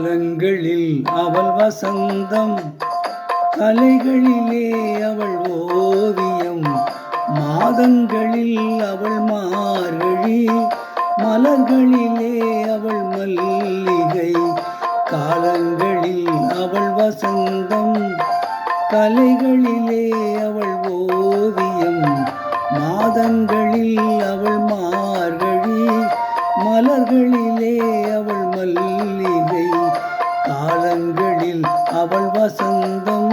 காலங்களில் அவள் வசந்தம், கலைகளிலே அவள் ஓவியம், மாதங்களில் அவள் மார்கழி, மலர்களிலே அவள் மல்லிகை. காலங்களில் அவள் வசந்தம், கலைகளிலே அவள் ஓவியம், மாதங்களில் அவள் மார்கழி, மலர்களிலே அவள் மல்லிகை. காலங்களில் அவள் வசந்தம்.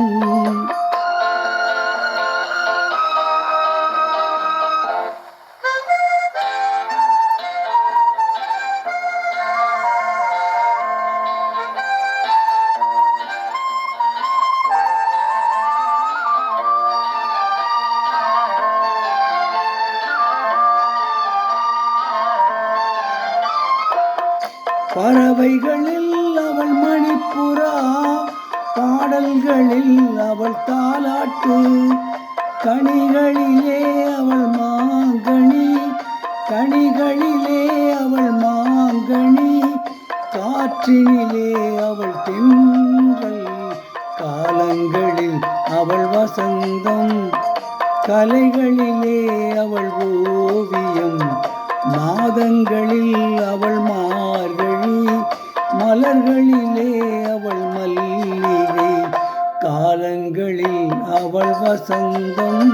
பறவைகளில் அவள் மணிப்புறா, பாடல்களில் அவள் தாலாட்டு, கனிகளிலே அவள் மாங்கனி, கனிகளிலே அவள் மாங்கனி, காற்றினிலே அவள் தென்றல். காலங்களில் அவள் வசந்தம், கலைகளிலே அவள் ஓவியம், மாதங்களில் அவள் மார்கழி, மலர்களிலே அவள் மல்லிகை. காலங்களில் அவள் வசந்தம்.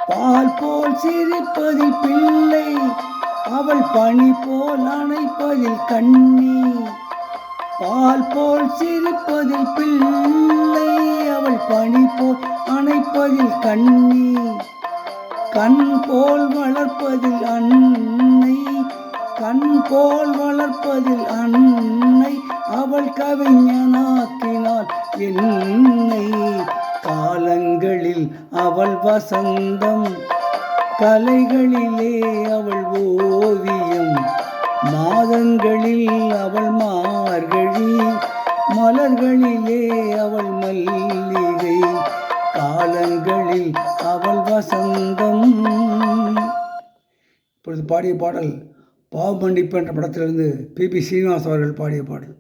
பால் போல் சிரிப்பதில் பிள்ளை, அவள் பனி போல் அணைப்பதில் கண்ணி. பால் போல் சிரிப்பதில் பிள்ளை, அவள் பனி போல் அணைப்பதில் கண்ணி. கண் போல் வளர்ப்பதில் அன்னை, கண் போல் வளர்ப்பதில் அன்னை, அவள் கவிஞனாக்கினாள் என்னை. காலங்களில் அவள் வசந்தம், கலைகளிலே அவள் ஓவியம், மாதங்களில் அவள் மார்கழி, மலர்களிலே அவள் மல்லிகை. காலங்களில் அவள் வசந்தம். இப்பொழுது பாடிய பாடல் பாவமன்னிப்பு என்ற படத்திலிருந்து பி.பி. ஸ்ரீனிவாஸ் அவர்கள் பாடிய பாடல்.